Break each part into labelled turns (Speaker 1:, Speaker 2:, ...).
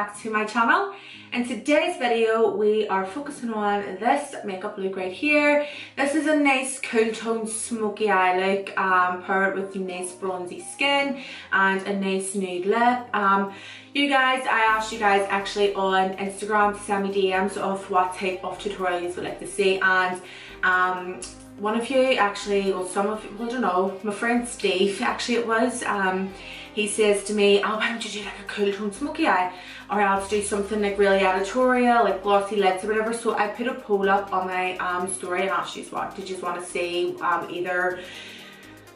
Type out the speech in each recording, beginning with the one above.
Speaker 1: back to my channel. In today's video we are focusing on this makeup look right here. This is a nice cool tone smoky eye look paired with nice bronzy skin and a nice nude lip. I asked you guys actually on Instagram to send me DMs of what type of tutorials you would like to see, and one of you actually, well some of you, well, I don't know, my friend Steve actually it was, he says to me, oh, why don't you do like a cool tone smoky eye, or else do something like really editorial, like glossy lids or whatever. So I put a poll up on my story and asked you what did you want to see, either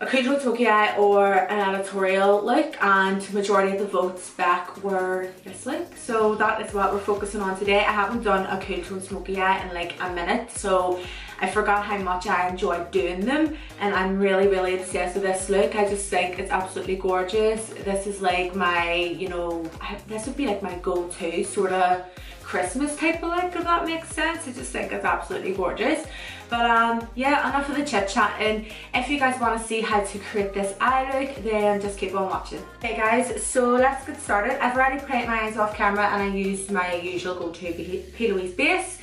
Speaker 1: a cool tone smoky eye or an editorial look, and majority of the votes back were this look. So that is what we're focusing on today. I haven't done a cool tone smoky eye in like a minute, so I forgot how much I enjoy doing them, and I'm really obsessed with this look. I just think it's absolutely gorgeous. This is like my, you know, this would be like my go-to sort of Christmas type of look, if that makes sense. I just think it's absolutely gorgeous. But yeah, enough of the chit chatting. If you guys want to see how to create this eye look, then just keep on watching. Okay guys, so let's get started. I've already painted my eyes off camera and I used my usual go-to P. Louise base.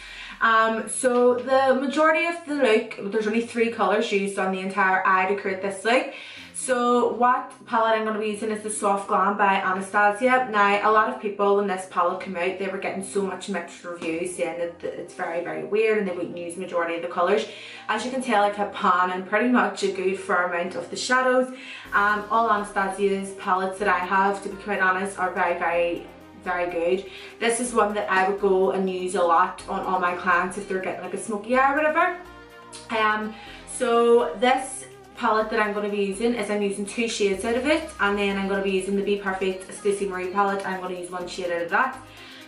Speaker 1: So the majority of the look, there's only 3 colours used on the entire eye to create this look. So what palette I'm going to be using is the Soft Glam by Anastasia. Now a lot of people when this palette came out, they were getting so much mixed reviews saying that it's very weird and they wouldn't use majority of the colours. As you can tell, I've had pan and pretty much a good fair amount of the shadows. All Anastasia's palettes that I have, to be quite honest, are very good. This is one that I would go and use a lot on all my clients if they're getting like a smoky eye or whatever. So this palette that I'm going to be using is, I'm using 2 shades out of it, and then I'm going to be using the Be Perfect Stacey Marie palette. I'm going to use 1 shade out of that.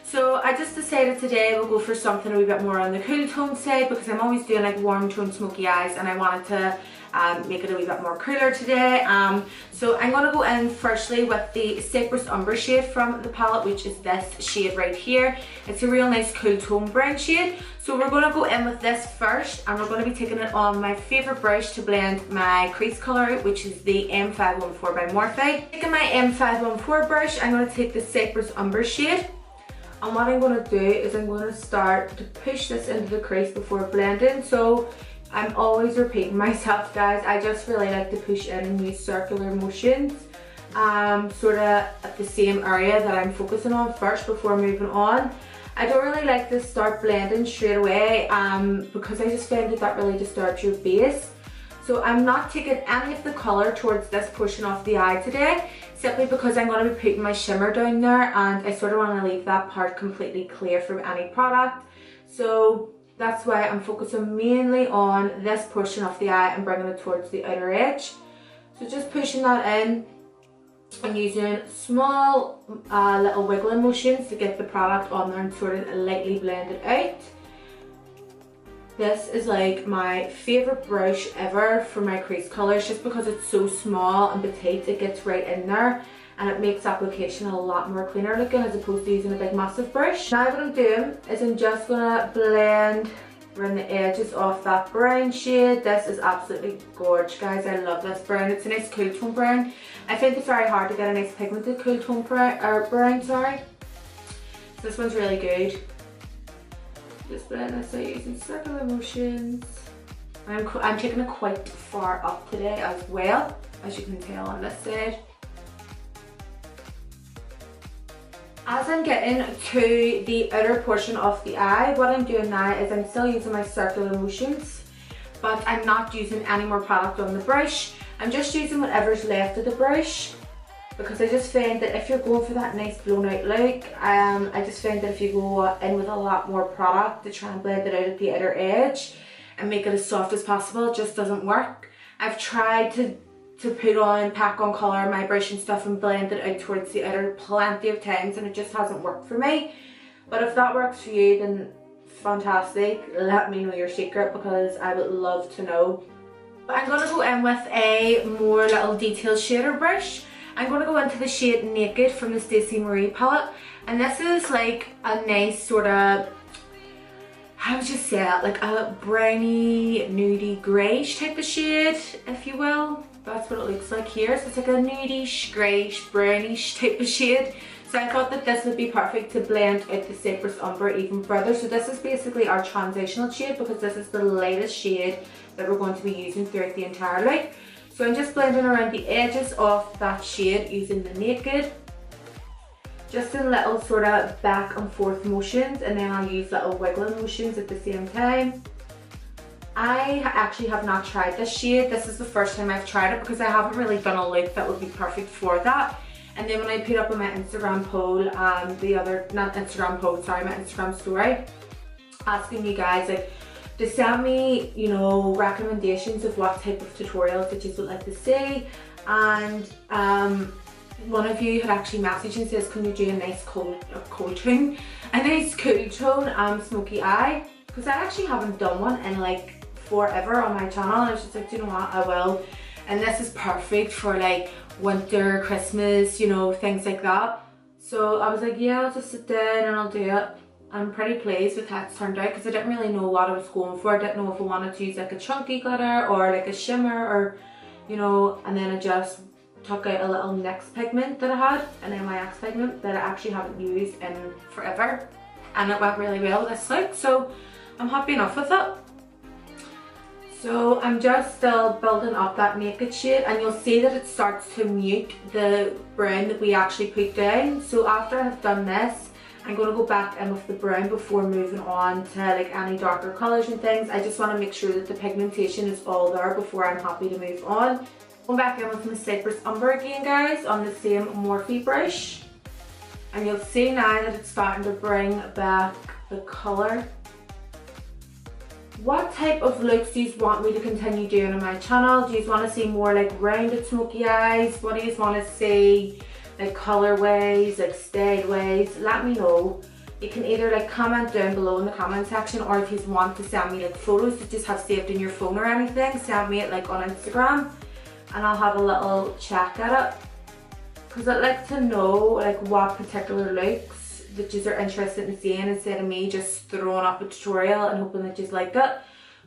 Speaker 1: So I just decided today we'll go for something a wee bit more on the cool tone side, because I'm always doing like warm tone smoky eyes and I wanted to make it a wee bit more cooler today. So I'm going to go in firstly with the Cypress Umber shade from the palette, which is this shade right here. It's a real nice cool tone brown shade. So we're going to go in with this first, and we're going to be taking it on my favourite brush to blend my crease colour, which is the M514 by Morphe. Taking my M514 brush, I'm going to take the Cypress Umber shade. And what I'm going to do is I'm going to start to push this into the crease before blending. So I'm always repeating myself, guys. I just really like to push in and use circular motions, sort of at the same area that I'm focusing on first before moving on. I don't really like to start blending straight away because I just find that really disturbs your base. So I'm not taking any of the colour towards this portion of the eye today, simply because I'm going to be putting my shimmer down there, and I sort of want to leave that part completely clear from any product. So that's why I'm focusing mainly on this portion of the eye and bringing it towards the outer edge. So just pushing that in and using small little wiggling motions to get the product on there and sort of lightly blend it out. This is like my favourite brush ever for my crease colours, just because it's so small and petite. It gets right in there and it makes application a lot more cleaner looking as opposed to using a big massive brush. Now what I'm doing is I'm just going to blend around the edges of that brown shade. This is absolutely gorgeous, guys. I love this brown. It's a nice cool tone brown. I find it's very hard to get a nice pigmented cool tone brown, sorry. So this one's really good. Just blend this out using circular motions. I'm taking it quite far up today as well, as you can tell on this side. As I'm getting to the outer portion of the eye, what I'm doing now is I'm still using my circular motions, but I'm not using any more product on the brush. I'm just using whatever's left of the brush, because I just find that if you're going for that nice blown out look, I just find that if you go in with a lot more product to try and blend it out at the outer edge and make it as soft as possible, it just doesn't work. I've tried to pack on colour, my brush and stuff, and blend it out towards the outer plenty of times, and it just hasn't worked for me. But if that works for you, then fantastic. Let me know your secret, because I would love to know. But I'm going to go in with a more little detailed shader brush. I'm going to go into the shade Naked from the Stacey Marie palette, and this is like a nice sort of, how would you say it, like a browny, nudie greyish type of shade, if you will. That's what it looks like here. So it's like a nudish, greyish, brownish type of shade. So I thought that this would be perfect to blend out the Cypress Umber even further. So this is basically our transitional shade because this is the lightest shade that we're going to be using throughout the entire look. So I'm just blending around the edges of that shade using the Naked. Just in little sort of back and forth motions, and then I'll use little wiggling motions at the same time. I actually have not tried this shade. This is the first time I've tried it because I haven't really done a look that would be perfect for that. And then when I put up on my Instagram poll, my Instagram story, asking you guys like to send me, you know, recommendations of what type of tutorials that you would like to see. And one of you had actually messaged and says, can you do a nice cool tone smoky eye? Because I actually haven't done one in like forever on my channel, and I was just like, you know what, I will. And this is perfect for like winter, Christmas, you know, things like that. So I was like, yeah, I'll just sit down and I'll do it. I'm pretty pleased with how it's turned out because I didn't really know what I was going for. I didn't know if I wanted to use like a chunky glitter or like a shimmer or, you know, and then I just took out a little NYX pigment that I had, an NYX pigment that I actually haven't used in forever, and it went really well this look, so I'm happy enough with it. So I'm just still building up that Naked shade, and you'll see that it starts to mute the brown that we actually put down. So after I've done this, I'm going to go back in with the brown before moving on to like any darker colours and things. I just want to make sure that the pigmentation is all there before I'm happy to move on. Going back in with my Cypress Umber again, guys, on the same Morphe brush. And you'll see now that it's starting to bring back the colour. What type of looks do you want me to continue doing on my channel? Do you want to see more like rounded smoky eyes? What do you want to see? Like colorways, like stairways? Let me know. You can either like comment down below in the comment section, or if you want to send me like photos that you just have saved in your phone or anything, send me it like on Instagram. And I'll have a little check at it, because I'd like to know like what particular looks that you are interested in seeing, instead of me just throwing up a tutorial and hoping that you like it.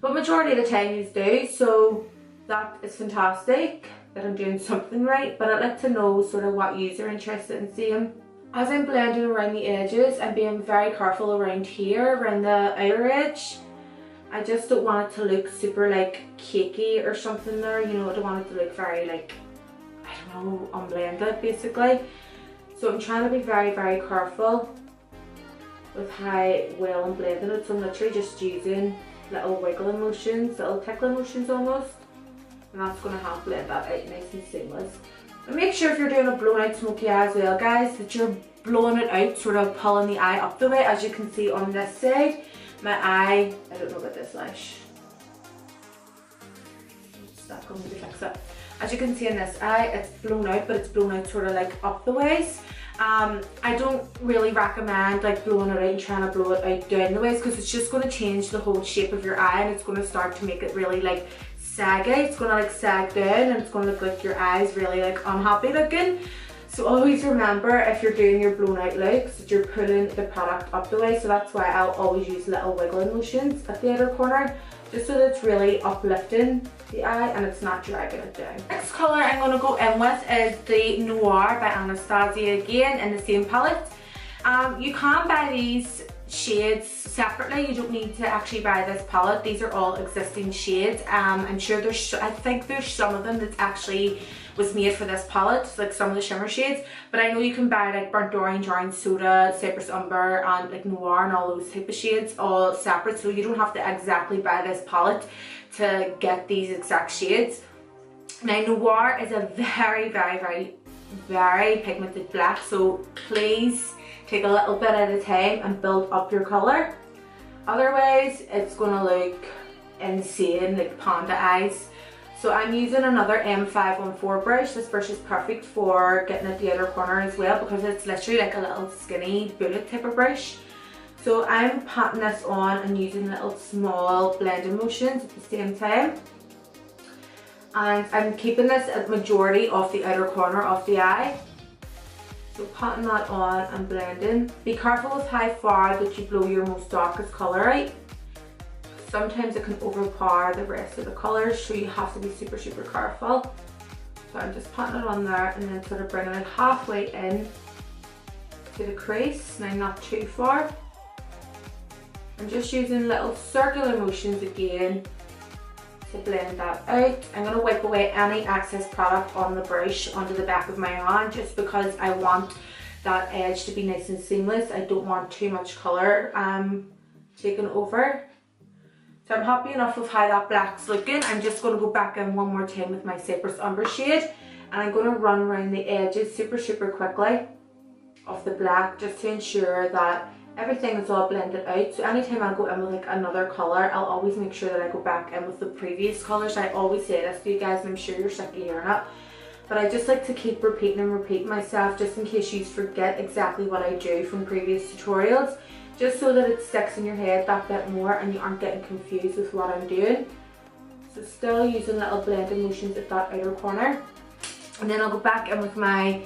Speaker 1: But majority of the time you do, so that is fantastic that I'm doing something right. But I'd like to know sort of what you are interested in seeing. As I'm blending around the edges, I'm being very careful around here, around the outer edge. I just don't want it to look super like cakey or something there, you know. I don't want it to look very like, I don't know, unblended basically. So I'm trying to be very, very careful with how well I'm blending it. So I'm literally just using little wiggling motions, little tickling motions almost. And that's going to help blend that out nice and seamless. And make sure if you're doing a blown out smoky eye as well, guys, that you're blowing it out, sort of pulling the eye up the way, as you can see on this side. My eye, I don't know about this lash. Stop going to fix it. As you can see in this eye, it's blown out, but it's blown out sort of like up the ways. I don't really recommend like blowing it out and trying to blow it out down the ways, because it's just going to change the whole shape of your eye, and it's going to start to make it really like saggy. It's going to like sag down, and it's going to look like your eye's really like unhappy looking. So always remember, if you're doing your blown out looks, that you're pulling the product up the way. So that's why I'll always use little wiggling motions at the outer corner, just so that it's really uplifting the eye and it's not dragging it down. Next colour I'm going to go in with is the Noir by Anastasia, again in the same palette. You can buy these shades separately. You don't need to actually buy this palette. These are all existing shades. I'm sure I think there's some of them that actually was made for this palette, like some of the shimmer shades, but I know you can buy like burnt orange, orange soda, Cypress Umber, and like Noir and all those type of shades all separate, so you don't have to exactly buy this palette to get these exact shades. Now Noir is a very, very, very, very pigmented black, so please take a little bit at a time and build up your colour. Otherwise it's gonna look insane, like panda eyes. So I'm using another M514 brush. This brush is perfect for getting at the outer corner as well, because it's literally like a little skinny bullet type of brush. So I'm patting this on and using little small blending motions at the same time. And I'm keeping this at majority of the outer corner of the eye. So patting that on and blending. Be careful with how far that you blow your most darkest colour out. Sometimes it can overpower the rest of the colours, so you have to be super, super careful. So I'm just putting it on there and then sort of bringing it halfway in to the crease, now not too far. I'm just using little circular motions again to blend that out. I'm going to wipe away any excess product on the brush onto the back of my hand, just because I want that edge to be nice and seamless. I don't want too much colour taken over. So I'm happy enough with how that black's looking. I'm just going to go back in one more time with my Cypress Umber shade, and I'm going to run around the edges super quickly of the black, just to ensure that everything is all blended out. So anytime I go in with like another colour, I'll always make sure that I go back in with the previous colours. I always say this to you guys, and I'm sure you're sick of hearing it, but I just like to keep repeating myself, just in case you forget exactly what I do from previous tutorials, just so that it sticks in your head that bit more and you aren't getting confused with what I'm doing. So still using little blending motions at that outer corner, and then I'll go back in with my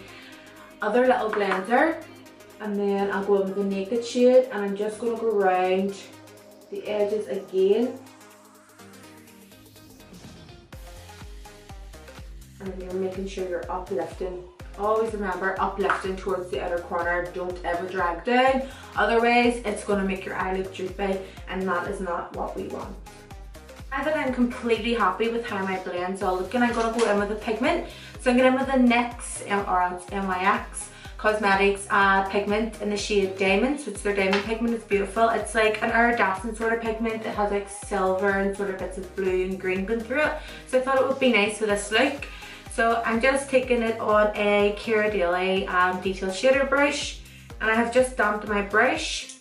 Speaker 1: other little blender, and then I'll go in with the Naked shade, and I'm just going to go around the edges again. And you're making sure you're uplifting. Always remember, uplifting towards the outer corner. Don't ever drag down, otherwise it's going to make your eye look droopy, and that is not what we want. Now that I'm completely happy with how my blend's all looking, I'm going to go in with a pigment. So I'm going in with the NYX, or it's NYX Cosmetics pigment in the shade Diamond. So it's their diamond pigment. It's beautiful. It's like an iridescent sort of pigment. It has like silver and sort of bits of blue and green going through it. So I thought it would be nice for this look. So I'm just taking it on a Kira Daily detail shader brush, and I have just damped my brush.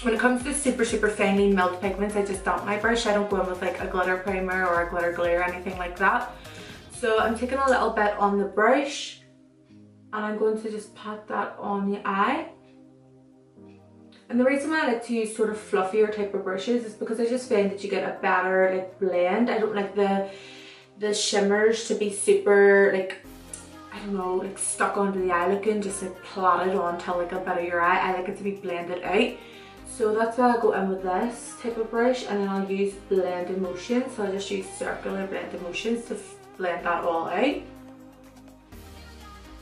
Speaker 1: When it comes to super finely milled pigments, I just damp my brush. I don't go in with like a glitter primer or a glitter glue or anything like that. So I'm taking a little bit on the brush, and I'm going to just pat that on the eye. And the reason why I like to use sort of fluffier type of brushes is because I just find that you get a better like blend. I don't like the shimmers to be super like, I don't know, like stuck onto the eye looking, just like plotted onto like a bit of your eye. I like it to be blended out. So that's why I'll go in with this type of brush, and then I'll use blending motions. So I'll just use circular blending motions to blend that all out.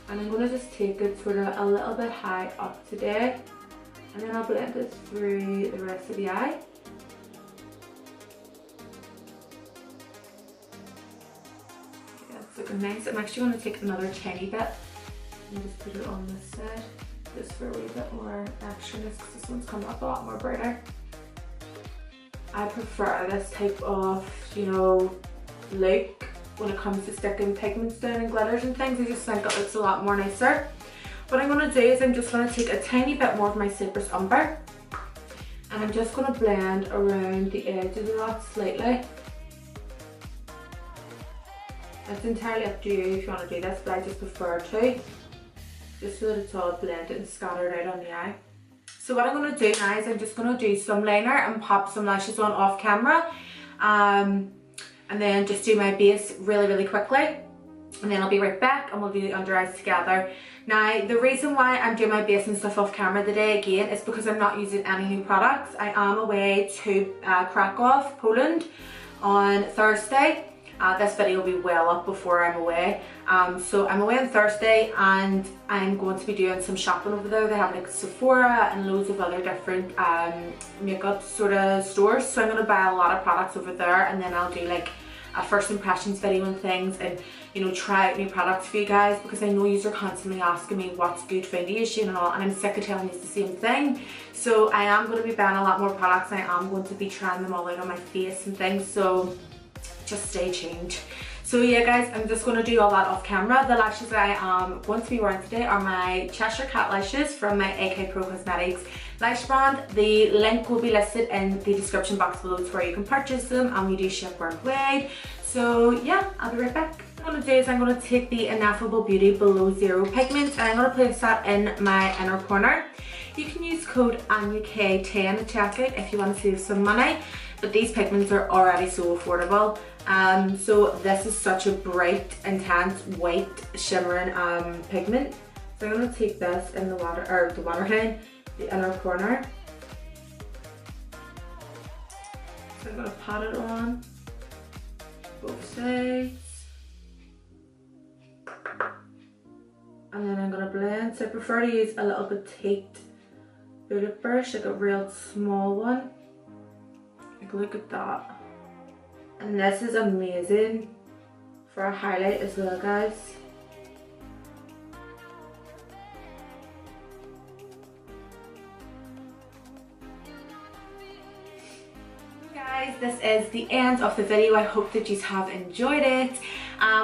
Speaker 1: And I'm going to just take it sort of a little bit high up today, and then I'll blend it through the rest of the eye. Yeah, it's looking nice. I'm actually going to take another tiny bit and just put it on this side, just for a wee bit more extraness, because this one's coming up a lot more brighter. I prefer this type of, you know, look when it comes to sticking pigments down and glitters and things. I just think it looks a lot more nicer. What I'm going to do is I'm just going to take a tiny bit more of my Cypress Umber, and I'm just going to blend around the edges of that slightly. It's entirely up to you if you want to do this, but I just prefer to, just so that it's all blended and scattered out on the eye. So what I'm going to do now is I'm just going to do some liner and pop some lashes on off camera, and then just do my base really quickly, and then I'll be right back and we'll do the under eyes together. Now the reason why I'm doing my base and stuff off camera today again is because I'm not using any new products. I am away to Krakow, Poland on Thursday. This video will be well up before I'm away. So I'm away on Thursday, and I'm going to be doing some shopping over there. They have like Sephora and loads of other different makeup sort of stores. So I'm going to buy a lot of products over there, and then I'll do like a first impressions video and things, and you know, try out new products for you guys, because I know you are constantly asking me what's good foundation and all, and I'm sick of telling you the same thing. So I am going to be buying a lot more products. I am going to be trying them all out on my face and things, so just stay tuned. So yeah guys, I'm just going to do all that off camera. The lashes I am going to be wearing today are my Cheshire Cat lashes from my AK Pro Cosmetics lash brand. The link will be listed in the description box below to where you can purchase them, and we do ship worldwide. So yeah, I'll be right back. What I'm going to do is I'm going to take the Ineffable Beauty Below Zero pigment, and I'm going to place that in my inner corner. You can use code ANYK10 at checkout if you want to save some money, but these pigments are already so affordable. So this is such a bright, intense, white, shimmering pigment. So I'm going to take this in the waterline, the inner corner. So I'm going to pat it on both sides. going to blend. So I prefer to use a little petite bullet brush, like a real small one. Like look at that. And this is amazing for a highlight as well, guys. Guys, this is the end of the video. I hope that you have enjoyed it.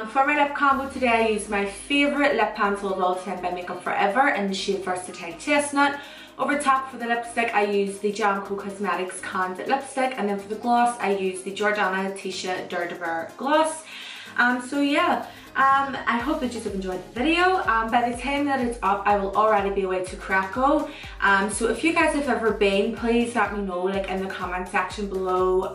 Speaker 1: For my lip combo today, I used my favourite lip pencil of all time by Makeup Forever in the shade Versatile Chestnut. Over top for the lipstick, I used the Jamco Cosmetics Candid lipstick, and then for the gloss, I used the Jordana Tisha Dare de Bear gloss. So yeah, I hope that you have enjoyed the video. By the time that it's up, I will already be away to Krakow. So if you guys have ever been, please let me know, like in the comment section below,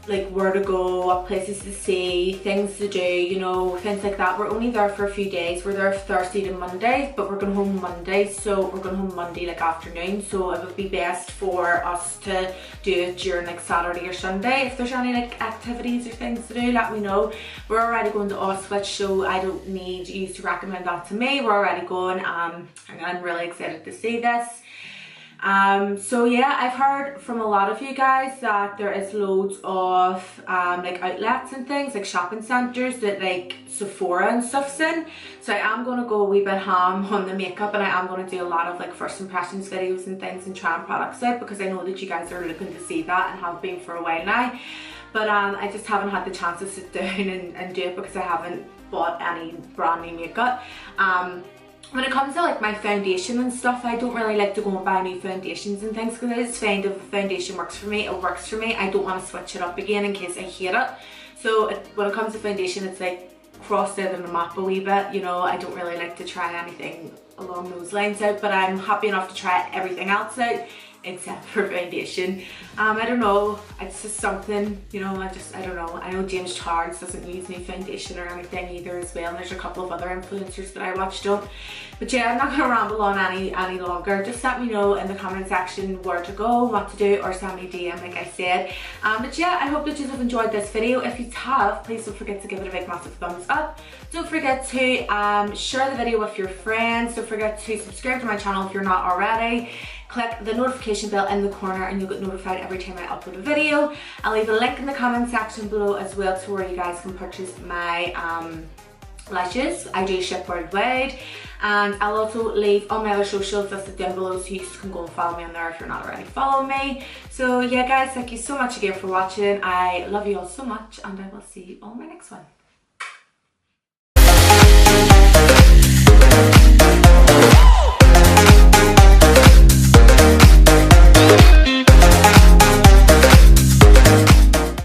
Speaker 1: like where to go, what places to see, things to do, you know, things like that. We're only there for a few days. We're there Thursday to Monday, but we're going home Monday, so we're going home Monday like afternoon, so it would be best for us to do it during like Saturday or Sunday. If there's any like activities or things to do, let me know. We're already going to Auschwitz, so I don't need you to recommend that to me. We're already going, and I'm really excited to see this. So yeah, I've heard from a lot of you guys that there is loads of like outlets and things, like shopping centres that like Sephora and stuff's in. So I am going to go a wee bit ham on the makeup, and I am going to do a lot of like first impressions videos and things and trying products out, because I know that you guys are looking to see that and have been for a while now. But I just haven't had the chance to sit down and do it because I haven't bought any brand new makeup. When it comes to like my foundation and stuff, I don't really like to go and buy new foundations and things, because I just find if a foundation works for me, it works for me. I don't want to switch it up again in case I hate it. So when it comes to foundation, it's like crossed out on the map a wee bit, you know. I don't really like to try anything along those lines out, but I'm happy enough to try everything else out except for foundation. I don't know, it's just something, you know, I don't know. I know James Charles doesn't use any foundation or anything either as well, and there's a couple of other influencers that I watched don't. But yeah, I'm not going to ramble on any longer. Just let me know in the comment section where to go, what to do, or send me a DM like I said. But yeah, I hope that you have enjoyed this video. If you have, please don't forget to give it a big massive thumbs up. Don't forget to share the video with your friends. Don't forget to subscribe to my channel if you're not already. Click the notification bell in the corner and you'll get notified every time I upload a video. I'll leave a link in the comment section below as well to where you guys can purchase my lashes. I do ship worldwide, and I'll also leave all my other socials listed down below, so you can go and follow me on there if you're not already following me. So yeah guys, thank you so much again for watching. I love you all so much, and I will see you on my next one.